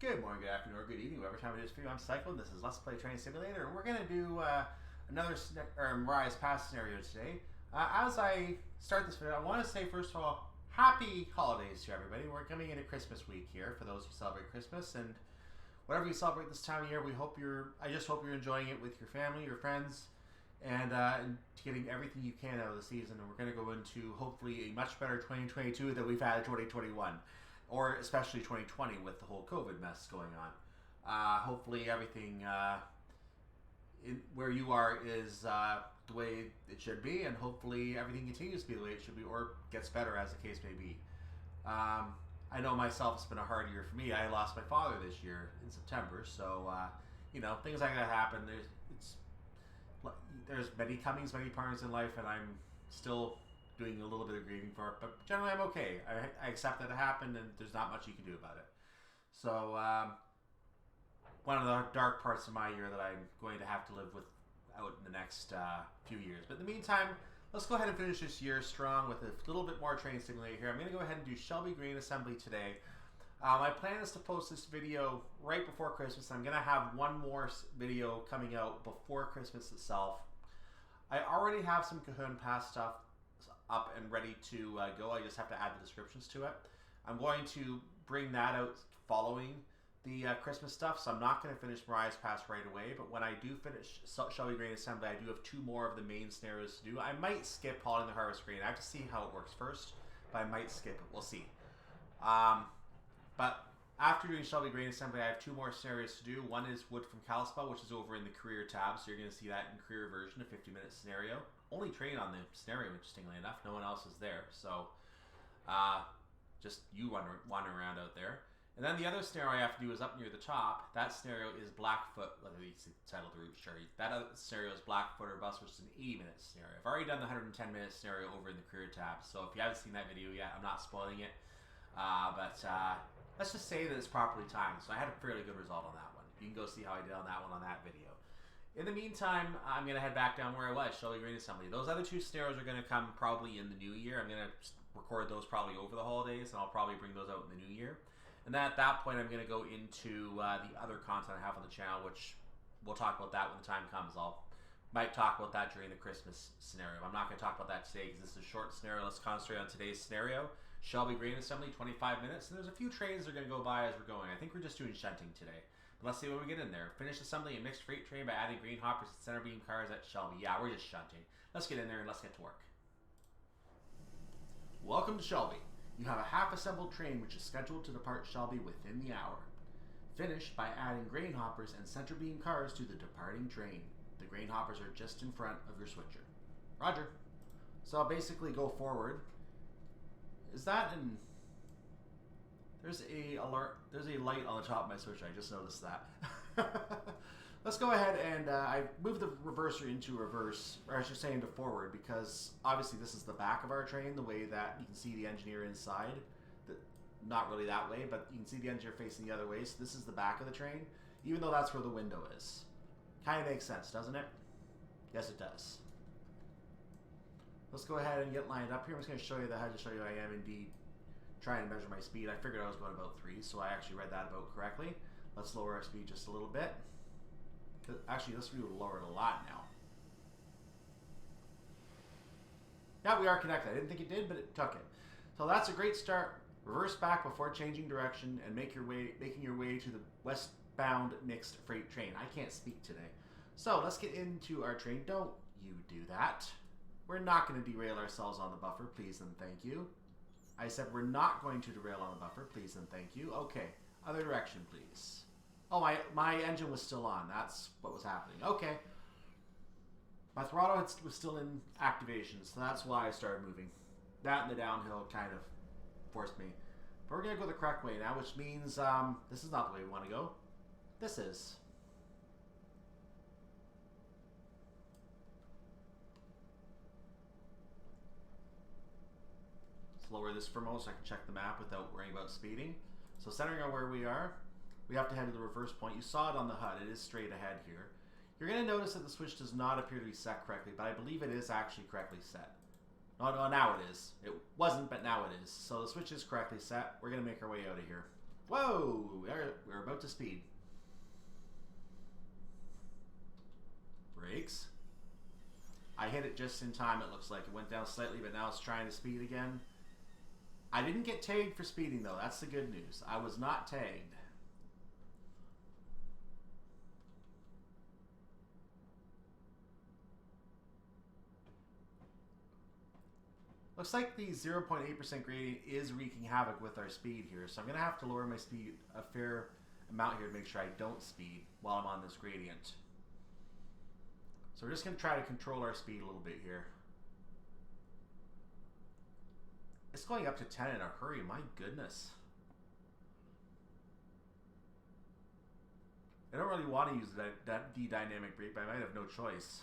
Good morning, good afternoon, or good evening, whatever time it is for you. I'm Cycle. This is Let's Play Train Simulator, and we're going to do another Rise Past scenario today. As I start this video, I want to say, first of all, happy holidays to everybody. We're coming into Christmas week here for those who celebrate Christmas, and whatever you celebrate this time of year, I just hope you're enjoying it with your family, your friends, and getting everything you can out of the season. And we're going to go into, hopefully, a much better 2022 than we've had in 2021. Or especially 2020 with the whole COVID mess going on. Hopefully everything where you are is the way it should be, and hopefully everything continues to be the way it should be, or gets better as the case may be. I know myself, it's been a hard year for me. I lost my father this year in September, so you know, things like that happen. There's many comings, many parts in life, and I'm still doing a little bit of grieving for it, but generally I'm okay. I accept that it happened, and there's not much you can do about it. So one of the dark parts of my year that I'm going to have to live with out in the next few years. But in the meantime, let's go ahead and finish this year strong with a little bit more Train Simulator here. I'm going to go ahead and do Shelby Grain Assembly today. My plan is to post this video right before Christmas. I'm going to have one more video coming out before Christmas itself. I already have some Cajon Pass stuff up and ready to go. I just have to add the descriptions to it. I'm going to bring that out following the Christmas stuff, so I'm not going to finish Mariah's Pass right away, but when I do finish Shelby Grain Assembly, I do have two more of the main scenarios to do. I might skip Hauling the Harvest Grain. I have to see how it works first, but I might skip it. We'll see. But after doing Shelby Grain Assembly, I have two more scenarios to do. One is Wood from Kalispell, which is over in the Career tab, so you're going to see that in Career version, a 50-minute scenario. Only train on the scenario, interestingly enough. No one else is there, so just you wandering around out there. And then the other scenario I have to do is up near the top. That scenario is Blackfoot. Let me see the title of the route, sure. That other scenario is Blackfoot or Bus, which is an 80-minute scenario. I've already done the 110-minute scenario over in the Career tab, so if you haven't seen that video yet, I'm not spoiling it. But let's just say that it's properly timed, so I had a fairly good result on that one. You can go see how I did on that one on that video. In the meantime, I'm going to head back down where I was, Shelby Grain Assembly. Those other two scenarios are going to come probably in the new year. I'm going to record those probably over the holidays, and I'll probably bring those out in the new year. And then at that point, I'm going to go into the other content I have on the channel, which we'll talk about that when the time comes. Might talk about that during the Christmas scenario. I'm not going to talk about that today because this is a short scenario. Let's concentrate on today's scenario. Shelby Grain Assembly, 25 minutes, and there's a few trains that are going to go by as we're going. I think we're just doing shunting today. Let's see what we get in there. Finish assembling a mixed freight train by adding green hoppers and center beam cars at Shelby. Yeah, we're just shunting. Let's get in there and let's get to work. Welcome to Shelby. You have a half-assembled train which is scheduled to depart Shelby within the hour. Finish by adding grain hoppers and center beam cars to the departing train. The grain hoppers are just in front of your switcher. Roger. So I'll basically go forward. Is that an... There's a light on the top of my switcher. I just noticed that. Let's go ahead and I moved the reverser into reverse, or I should say into forward, because obviously this is the back of our train, the way that you can see the engineer inside. Not really that way, but you can see the engineer facing the other way, so this is the back of the train, even though that's where the window is. Kind of makes sense, doesn't it? Yes, it does. Let's go ahead and get lined up here. I'm just going to show you how to show you I am indeed trying to measure my speed. I figured I was going about 3, so I actually read that about correctly. Let's lower our speed just a little bit. Actually, this speed would lower it a lot now. Yeah, we are connected. I didn't think it did, but it took it. So that's a great start. Reverse back before changing direction and making your way to the westbound mixed freight train. I can't speak today. So let's get into our train. Don't you do that. We're not going to derail ourselves on the buffer, please and thank you. I said we're not going to derail on the buffer, please and thank you. Okay, other direction, please. Oh, my engine was still on. That's what was happening. Okay. My throttle was still in activation, so that's why I started moving. That and the downhill kind of forced me. But we're going to go the correct way now, which means this is not the way we want to go. This is. Lower this for a moment so I can check the map without worrying about speeding. So centering on where we are, we have to head to the reverse point. You saw it on the HUD. It is straight ahead here. You're going to notice that the switch does not appear to be set correctly, but I believe it is actually correctly set. No, now it is. It wasn't, but now it is. So the switch is correctly set. We're going to make our way out of here. Whoa! We're about to speed. Brakes. I hit it just in time, it looks like. It went down slightly, but now it's trying to speed again. I didn't get tagged for speeding, though. That's the good news. I was not tagged. Looks like the 0.8% gradient is wreaking havoc with our speed here, so I'm going to have to lower my speed a fair amount here to make sure I don't speed while I'm on this gradient. So we're just going to try to control our speed a little bit here. It's going up to 10 in a hurry, my goodness. I don't really want to use the dynamic brake, but I might have no choice.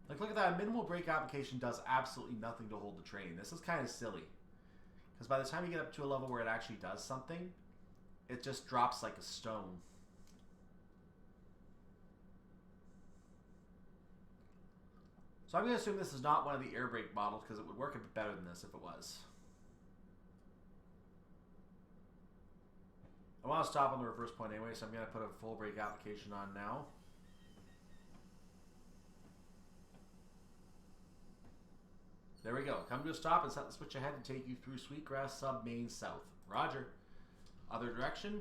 Like, look at that. Minimal brake application does absolutely nothing to hold the train. This is kind of silly. Because by the time you get up to a level where it actually does something, it just drops like a stone. So I'm going to assume this is not one of the air brake models because it would work a bit better than this if it was. I want to stop on the reverse point anyway, so I'm going to put a full brake application on now. There we go. Come to a stop and set the switch ahead to take you through Sweetgrass Sub Main South. Roger. Other direction.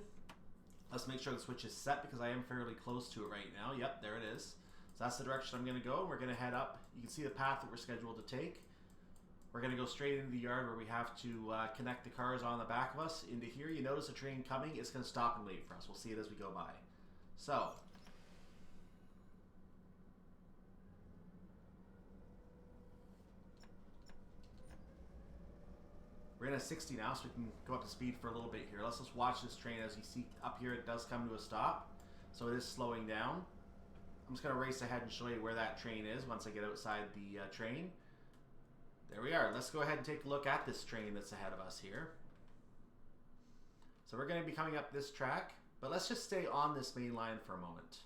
Let's make sure the switch is set because I am fairly close to it right now. Yep, there it is. So that's the direction I'm going to go. We're going to head up. You can see the path that we're scheduled to take. We're going to go straight into the yard where we have to connect the cars on the back of us into here. You notice a train coming. It's going to stop and wait for us. We'll see it as we go by. So we're in a 60 now, so we can go up to speed for a little bit here. Let's just watch this train. As you see up here, it does come to a stop. So it is slowing down. I'm just going to race ahead and show you where that train is once I get outside the train. There we are. Let's go ahead and take a look at this train that's ahead of us here. So we're going to be coming up this track, but let's just stay on this main line for a moment.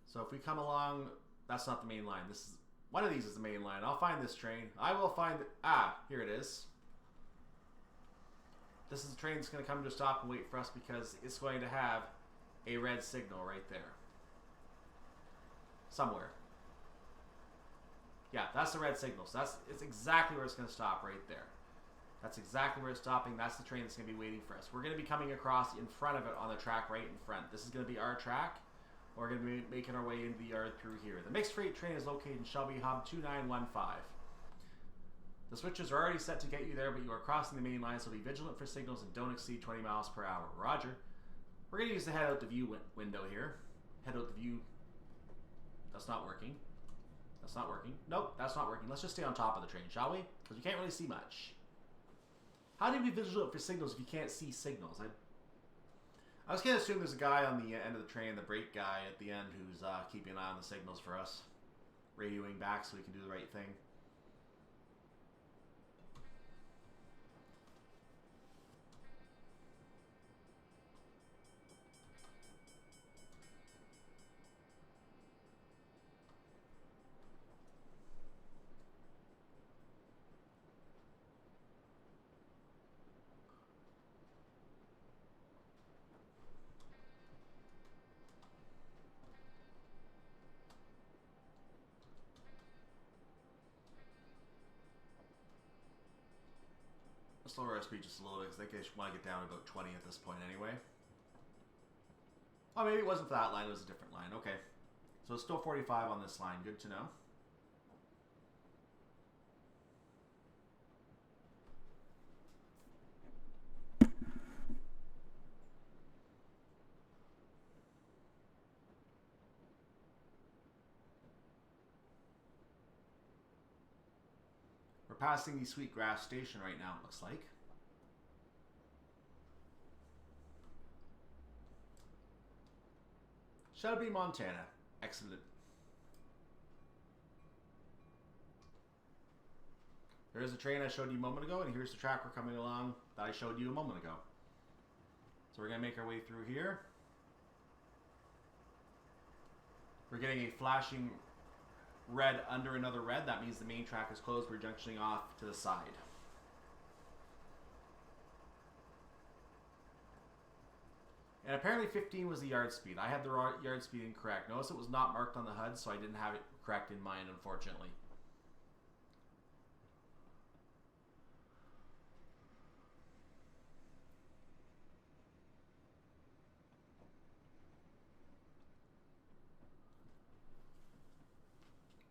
So if we come along, that's not the main line. This is one of these is the main line. I'll find this train. I will find it. Ah, here it is. This is the train that's going to come to a stop and wait for us because it's going to have a red signal right there. Somewhere. Yeah, that's the red signal. So it's exactly where it's going to stop right there. That's exactly where it's stopping. That's the train that's going to be waiting for us. We're going to be coming across in front of it on the track right in front. This is going to be our track. We're going to be making our way into the yard through here. The mixed freight train is located in Shelby Hub 2915. The switches are already set to get you there, but you are crossing the main line, so be vigilant for signals and don't exceed 20 miles per hour. Roger. We're going to use the head out the view window here. Head out the view. That's not working. That's not working. Nope, that's not working. Let's just stay on top of the train, shall we? Because we can't really see much. How do we be vigilant for signals if you can't see signals? I was going to assume there's a guy on the end of the train, the brake guy at the end, who's keeping an eye on the signals for us. Radioing back so we can do the right thing. Let's lower our speed just a little bit because I think I just want to get down to about 20 at this point anyway. Oh, maybe it wasn't for that line, it was a different line. Okay. So it's still 45 on this line. Good to know. We're passing the Sweetgrass station right now, it looks like. Shelby, Montana. Excellent. There's the train I showed you a moment ago, and here's the track we're coming along that I showed you a moment ago. So we're going to make our way through here. We're getting a flashing red under another red. That means the main track is closed. We're junctioning off to the side. And apparently 15 was the yard speed. I had the yard speed incorrect. Notice it was not marked on the HUD, so I didn't have it correct in mine, unfortunately.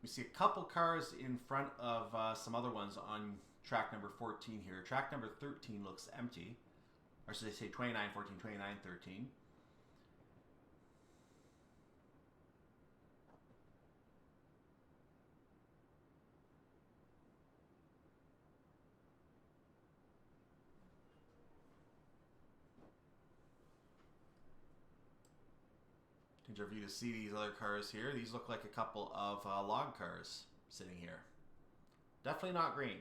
We see a couple cars in front of some other ones on track number 14 here. Track number 13 looks empty. Or should I say 29, 14, 29, 13. Change our view to see these other cars here. These look like a couple of log cars sitting here. Definitely not green.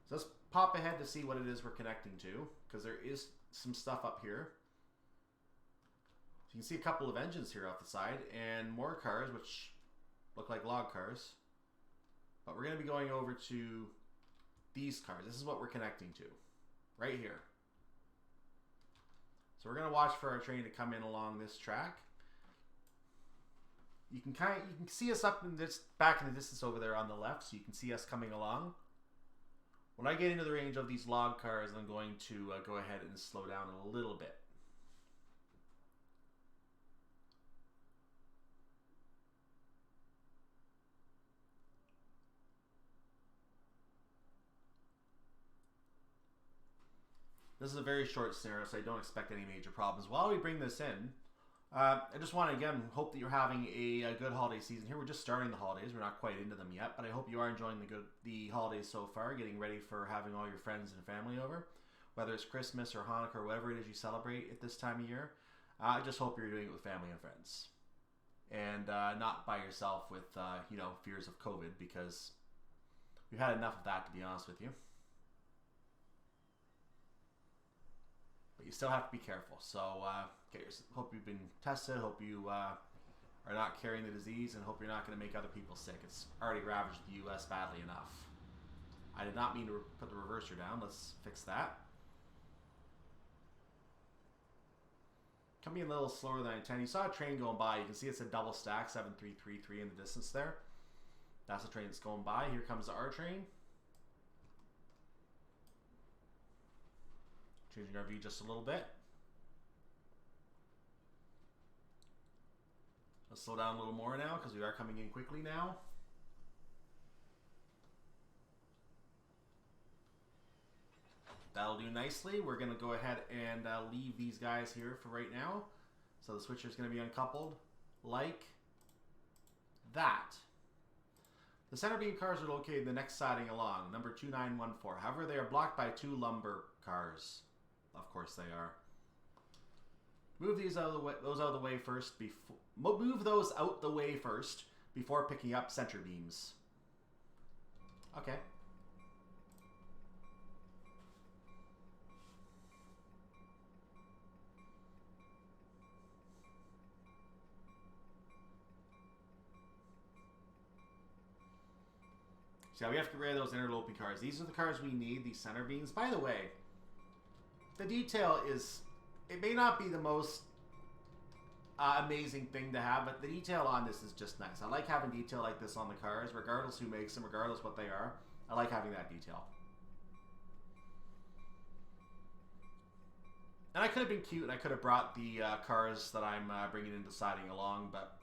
So let's pop ahead to see what it is we're connecting to, because there is some stuff up here. So you can see a couple of engines here off the side, and more cars, which look like log cars. But we're going to be going over to these cars. This is what we're connecting to, right here. So we're going to watch for our train to come in along this track. You can see us up in this, back in the distance over there on the left, so you can see us coming along. When I get into the range of these log cars, I'm going to go ahead and slow down a little bit. This is a very short scenario, so I don't expect any major problems. While we bring this in, I just want to, again, hope that you're having a good holiday season here. We're just starting the holidays. We're not quite into them yet, but I hope you are enjoying the holidays so far, getting ready for having all your friends and family over, whether it's Christmas or Hanukkah or whatever it is you celebrate at this time of year. I just hope you're doing it with family and friends, and not by yourself with fears of COVID, because we've had enough of that, to be honest with you. But you still have to be careful. So hope you've been tested. Hope you are not carrying the disease, and hope you're not going to make other people sick. It's already ravaged the U.S. badly enough. I did not mean to put the reverser down. Let's fix that. Coming in a little slower than I intended. You saw a train going by. You can see it's a double stack, 7333 in the distance there. That's the train that's going by. Here comes our train. Changing our view just a little bit. Let's slow down a little more now, because we are coming in quickly now. That'll do nicely. We're going to go ahead and leave these guys here for right now. So the switcher is going to be uncoupled like that. The center beam cars are located the next siding along, number 2914. However, they are blocked by two lumber cars. Of course they are. Move these out of the way. Those out of the way first. Move those out the way first before picking up center beams. Okay. So we have to get rid of those interloping cars. These are the cars we need. These center beams. By the way, the detail is, it may not be the most amazing thing to have, but the detail on this is just nice. I like having detail like this on the cars, regardless who makes them, regardless what they are. I like having that detail. And I could have been cute, and I could have brought the cars that I'm bringing into siding along, but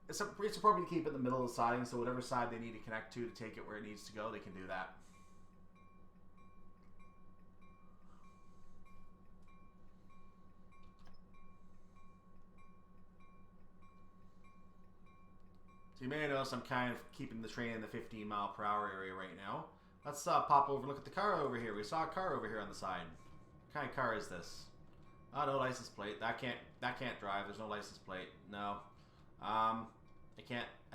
it's appropriate to keep it in the middle of the siding, so whatever side they need to connect to take it where it needs to go, they can do that. So you may notice I'm kind of keeping the train in the 15 mile per hour area right now. Let's pop over and look at the car over here. We saw a car over here on the side. What kind of car is this? Oh, no license plate. That can't drive. There's no license plate. No. I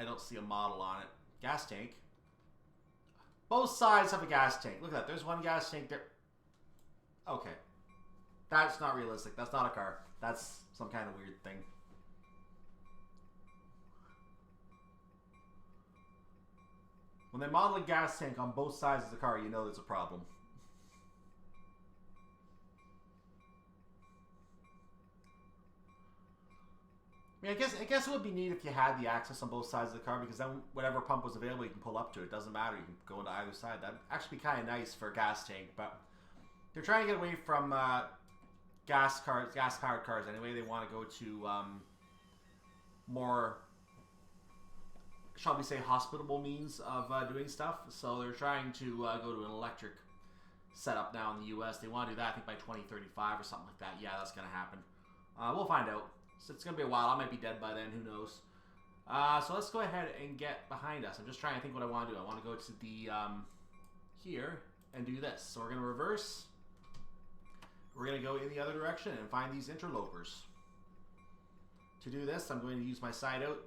don't see a model on it. Gas tank. Both sides have a gas tank. Look at that. There's one gas tank there. Okay. That's not realistic. That's not a car. That's some kind of weird thing. When they model a gas tank on both sides of the car, you know there's a problem. I mean, I guess it would be neat if you had the access on both sides of the car, because then whatever pump was available, you can pull up to it. It doesn't matter. You can go into either side. That'd actually be kind of nice for a gas tank, but they're trying to get away from gas-powered cars. Anyway, they want to go to more, shall we say, hospitable means of doing stuff. So they're trying to go to an electric setup now in the U.S. They want to do that, I think, by 2035 or something like that. Yeah, that's going to happen. We'll find out. So it's going to be a while. I might be dead by then. Who knows? So let's go ahead and get behind us. I'm just trying to think what I want to do. I want to go to the here and do this. So we're going to reverse. We're going to go in the other direction and find these interlopers. To do this, I'm going to use my side out.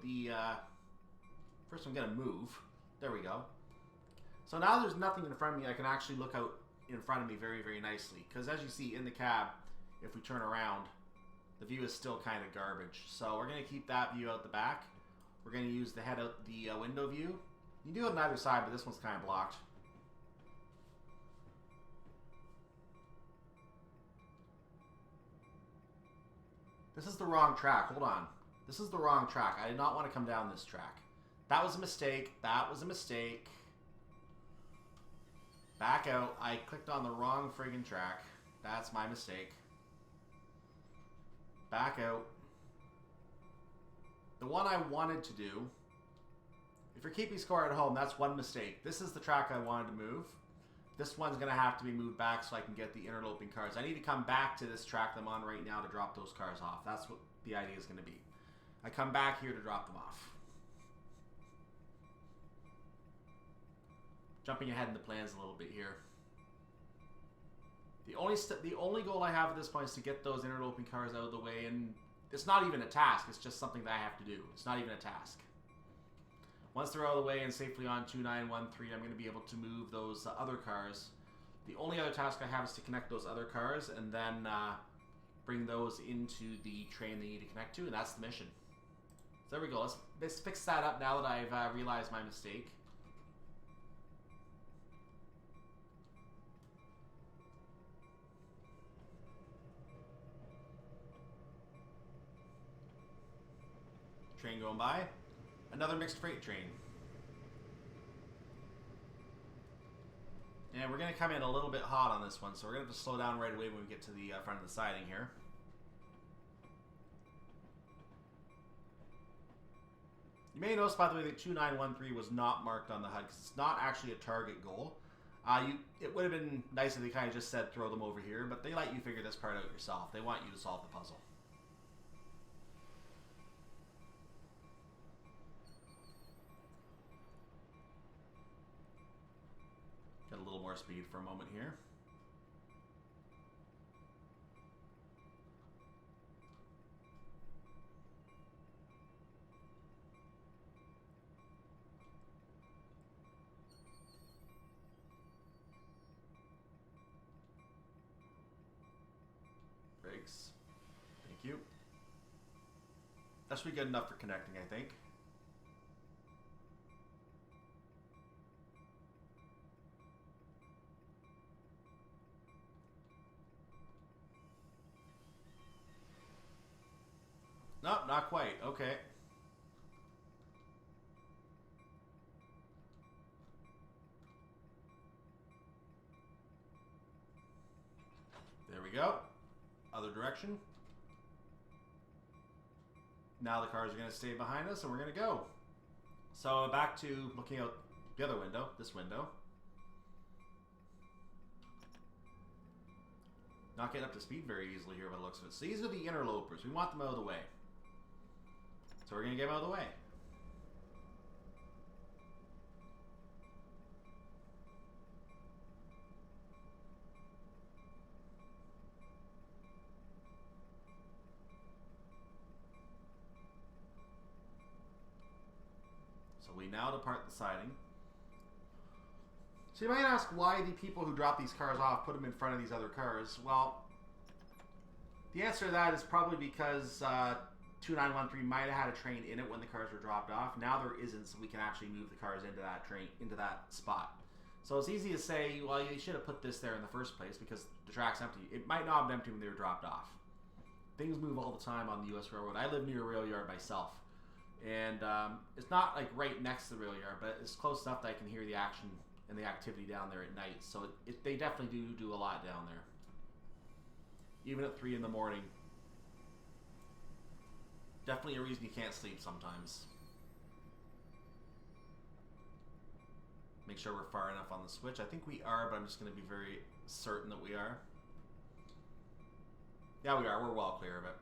First, I'm going to move. There we go. So now there's nothing in front of me. I can actually look out in front of me very, very nicely. Because as you see in the cab, if we turn around, the view is still kind of garbage. So we're going to keep that view out the back. We're going to use the head out the window view. You can do it on either side, but this one's kind of blocked. This is the wrong track. Hold on. This is the wrong track. I did not want to come down this track. That was a mistake. That was a mistake. Back out. I clicked on the wrong friggin' track. That's my mistake. Back out. The one I wanted to do, if you're keeping score at home, that's one mistake. This is the track I wanted to move. This one's going to have to be moved back so I can get the interloping cars. I need to come back to this track that I'm on right now to drop those cars off. That's what the idea is going to be. I come back here to drop them off. Jumping ahead in the plans a little bit here. The only goal I have at this point is to get those interloping cars out of the way, and it's not even a task. It's just something that I have to do. It's not even a task. Once they're out of the way and safely on 2913, I'm going to be able to move those other cars. The only other task I have is to connect those other cars and then bring those into the train they need to connect to, and that's the mission. So there we go. Let's fix that up now that I've realized my mistake. Train going by. Another mixed freight train. And we're going to come in a little bit hot on this one, so we're going to have to slow down right away when we get to the front of the siding here. You may notice, by the way, that 2913 was not marked on the HUD because it's not actually a target goal. It would have been nice if they kind of just said throw them over here, but they let you figure this part out yourself. They want you to solve the puzzle. Get a little more speed for a moment here. Brakes. Thank you. That should be good enough for connecting, I think. No, not quite. Okay. There we go. Other direction. Now the cars are going to stay behind us and we're going to go. So back to looking out the other window, this window. Not getting up to speed very easily here by the looks of it. So these are the interlopers. We want them out of the way. So we're going to get them out of the way. So we now depart the siding. So you might ask why the people who drop these cars off put them in front of these other cars. Well, The answer to that is probably because 2913 might have had a train in it when the cars were dropped off. Now there isn't, so we can actually move the cars into that train, into that spot. So it's easy to say, well, you should have put this there in the first place because the track's empty. It might not have been empty when they were dropped off. Things move all the time on the U.S. Railroad. I live near a rail yard myself. And it's not like right next to the rail yard, but it's close enough that I can hear the action and the activity down there at night. So they definitely do a lot down there. Even at 3 in the morning. Definitely a reason you can't sleep sometimes. Make sure we're far enough on the switch. I think we are, but I'm just going to be very certain that we are. Yeah, we are. We're well clear of it.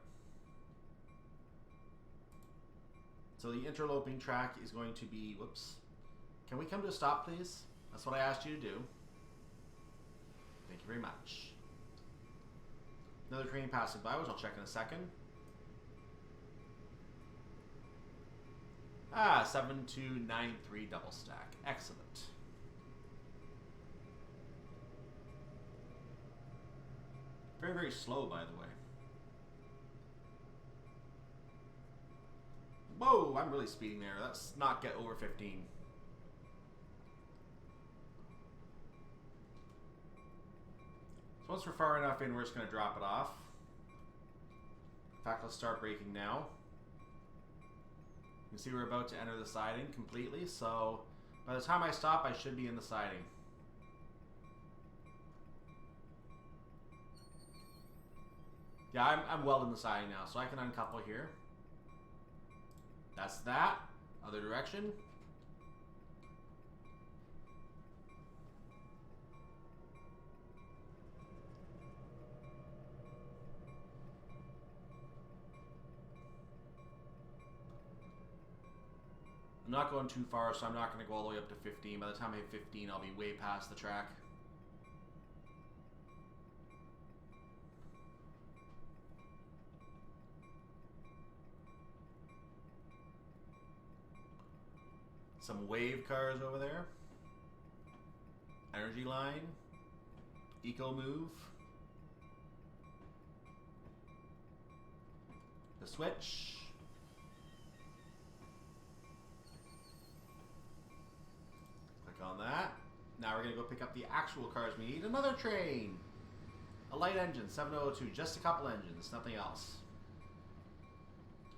So the interloping track is going to be... Whoops. Can we come to a stop, please? That's what I asked you to do. Thank you very much. Another train passing by, which I'll check in a second. 7293 double stack. Excellent. Very, very slow, by the way. Whoa, I'm really speeding there. Let's not get over 15. So once we're far enough in, we're just going to drop it off. In fact, let's start braking now. You can see we're about to enter the siding completely, so by the time I stop, I should be in the siding. Yeah, I'm well in the siding now, so I can uncouple here. That's that. Other direction. I'm not going too far, so I'm not going to go all the way up to 15. By the time I hit 15, I'll be way past the track. Some wave cars over there. Energy line. Eco move. The switch. Click on that. Now we're going to go pick up the actual cars we need. Another train. A light engine, 7002. Just a couple engines, nothing else.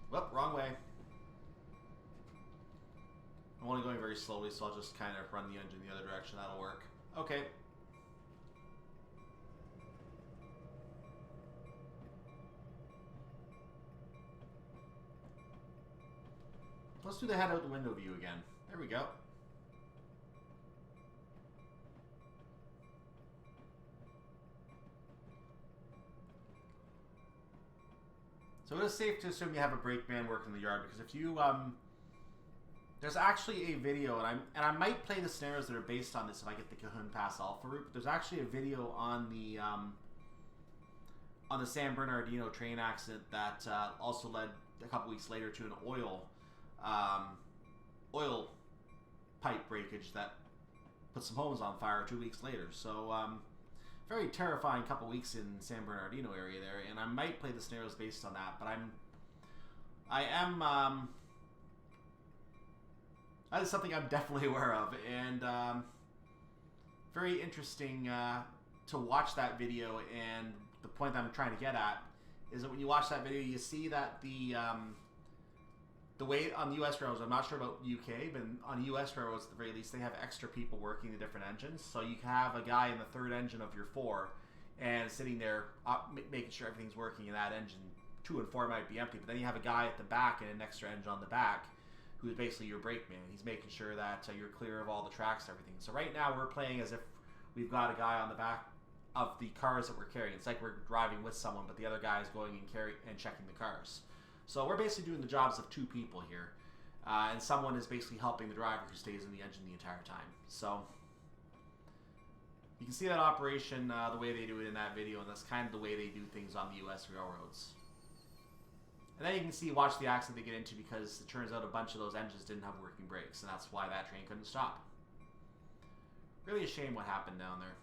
Whoop, wrong way. I'm only going very slowly, so I'll just kind of run the engine the other direction. That'll work. Okay. Let's do the head out the window view again. There we go. So it is safe to assume you have a brakeman working in the yard, because if you there's actually a video, and I might play the scenarios that are based on this if I get the Cahoon Pass Alpha route. There's actually a video on the San Bernardino train accident that also led a couple weeks later to an oil pipe breakage that put some homes on fire 2 weeks later. So very terrifying couple weeks in San Bernardino area there, and I might play the scenarios based on that. But I am. That is something I'm definitely aware of, and very interesting to watch that video. And the point that I'm trying to get at is that when you watch that video, you see that the way on the U.S. railroads, I'm not sure about UK, but on U.S. railroads at the very least, they have extra people working the different engines. So you can have a guy in the third engine of your 4 and sitting there making sure everything's working in that engine. 2 and 4 might be empty, but then you have a guy at the back and an extra engine on the back who's basically your brakeman. He's making sure that you're clear of all the tracks and everything. So right now we're playing as if we've got a guy on the back of the cars that we're carrying. It's like we're driving with someone, but the other guy is going and checking the cars. So we're basically doing the jobs of 2 people here. And someone is basically helping the driver who stays in the engine the entire time. So you can see that operation the way they do it in that video, and that's kind of the way they do things on the U.S. railroads. And then you can see, watch the accident they get into, because it turns out a bunch of those engines didn't have working brakes, and that's why that train couldn't stop. Really a shame what happened down there.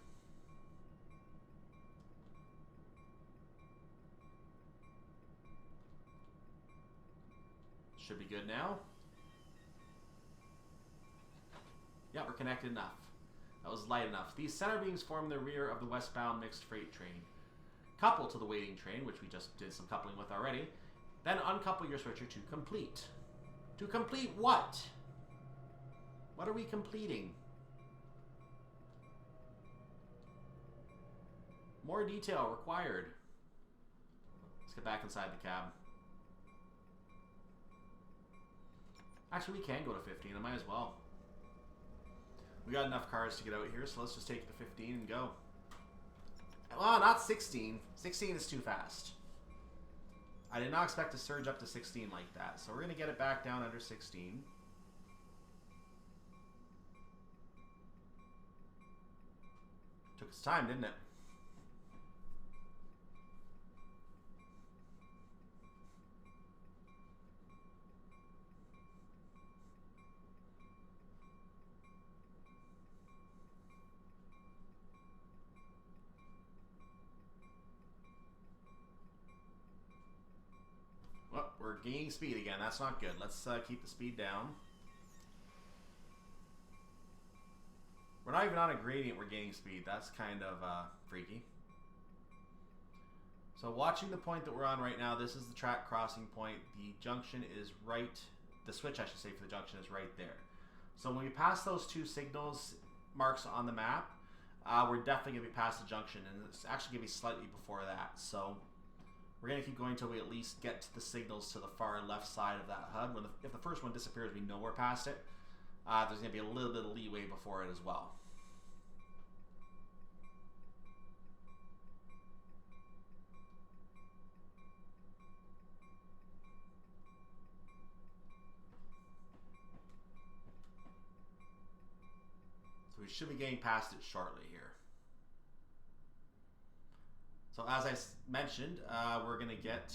Should be good now. Yeah, we're connected enough. That was light enough. These center beams form the rear of the westbound mixed freight train. Couple to the waiting train, which we just did some coupling with already. Then uncouple your switcher to complete. To complete what? What are we completing? More detail required. Let's get back inside the cab. Actually, we can go to 15. I might as well. We got enough cars to get out here, so let's just take the 15 and go. Well, not 16. 16 is too fast. I did not expect to surge up to 16 like that, so we're going to get it back down under 16. Took its time, didn't it? Well, we're gaining speed again. That's not good. Let's keep the speed down. We're not even on a gradient, we're gaining speed. That's kind of freaky. So watching the point that we're on right now, this is the track crossing point. The junction is right, the switch I should say for the junction is right there. So when we pass those two signals marks on the map, we're definitely going to be past the junction, and it's actually going to be slightly before that. So we're going to keep going until we at least get to the signals to the far left side of that HUD. If the first one disappears, we know we're past it. There's going to be a little bit of leeway before it as well. So we should be getting past it shortly here. So as I mentioned, we're going to get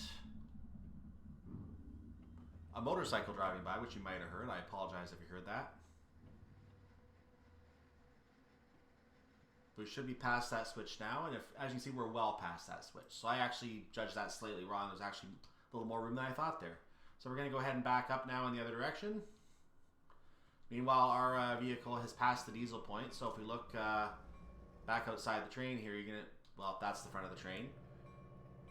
a motorcycle driving by, which you might have heard. I apologize if you heard that. We should be past that switch now, and as you can see, we're well past that switch. So I actually judged that slightly wrong. There's actually a little more room than I thought there. So we're going to go ahead and back up now in the other direction. Meanwhile, our vehicle has passed the diesel point. So if we look back outside the train here, you're going to, well, that's the front of the train.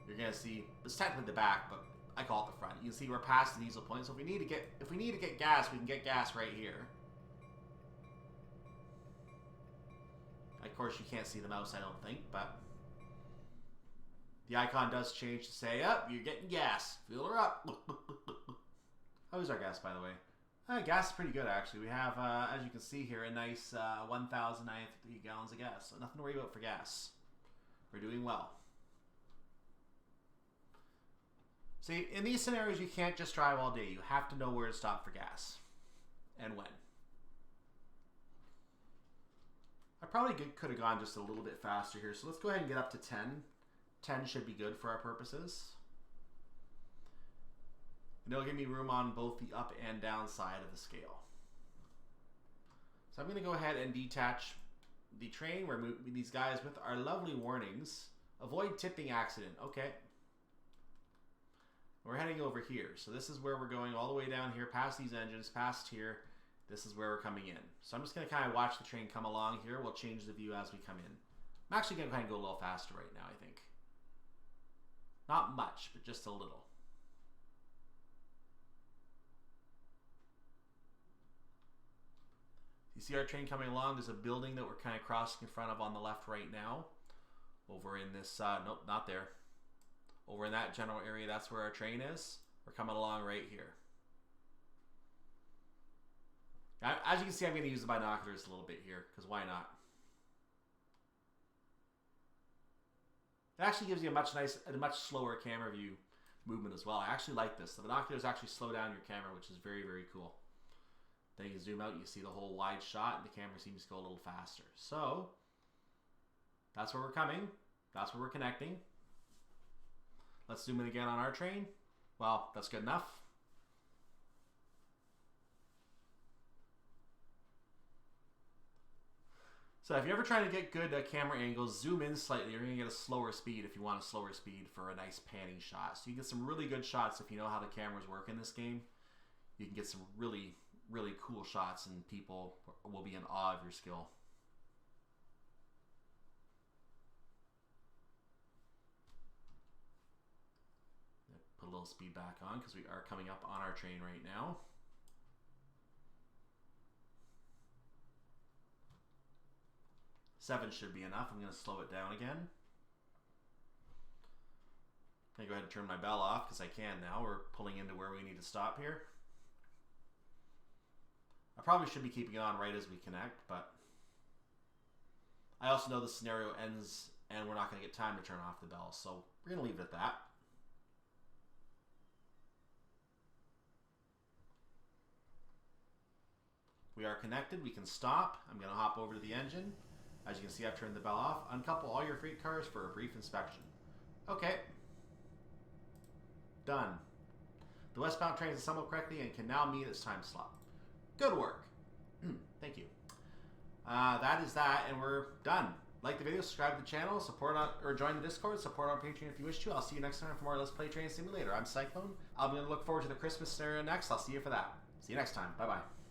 You're going to see, it's technically the back, but I call it the front. You can see we're past the diesel point. So if we need to get gas, we can get gas right here. Of course, you can't see the mouse, I don't think, but the icon does change to say, up, you're getting gas. Fill her up. How is our gas, by the way? Gas is pretty good, actually. We have, as you can see here, a nice 1,953 gallons of gas. So nothing to worry about for gas. We're doing well. See, in these scenarios, you can't just drive all day. You have to know where to stop for gas and when. I probably could have gone just a little bit faster here. So let's go ahead and get up to 10. 10 should be good for our purposes. And it'll give me room on both the up and down side of the scale. So I'm going to go ahead and detach the train. We're moving these guys with our lovely warnings. Avoid tipping accident. Okay. We're heading over here. So this is where we're going all the way down here, past these engines, past here. This is where we're coming in. So I'm just going to kind of watch the train come along here. We'll change the view as we come in. I'm actually going to kind of go a little faster right now, I think. Not much, but just a little. You see our train coming along. There's a building that we're kind of crossing in front of on the left right now. Over in this, nope, not there. Over in that general area, that's where our train is. We're coming along right here. As you can see, I'm going to use the binoculars a little bit here, because why not? It actually gives you a much slower camera view movement as well. I actually like this. The binoculars actually slow down your camera, which is very, very cool. Then you zoom out, you see the whole wide shot, and the camera seems to go a little faster. So, that's where we're coming. That's where we're connecting. Let's zoom in again on our train. Well, that's good enough. So if you're ever trying to get good camera angles, zoom in slightly. You're going to get a slower speed if you want a slower speed for a nice panning shot. So you get some really good shots if you know how the cameras work in this game. you can get some really, really cool shots and people will be in awe of your skill. Put a little speed back on because we are coming up on our train right now. Seven should be enough. I'm going to slow it down again. I'm going to go ahead and turn my bell off because I can now. We're pulling into where we need to stop here. I probably should be keeping it on right as we connect, but I also know the scenario ends and we're not going to get time to turn off the bell, so we're going to leave it at that. We are connected. We can stop. I'm going to hop over to the engine. As you can see, I've turned the bell off. Uncouple all your freight cars for a brief inspection. Okay. Done. The westbound train is assembled correctly and can now meet its time slot. Good work. Thank you. That is that, and we're done. Like the video, subscribe to the channel, or join the Discord, support on Patreon if you wish to. I'll see you next time for more Let's Play Train Simulator. I'm Cyclone. I'll be able to look forward to the Christmas scenario next. I'll see you for that. See you next time. Bye-bye.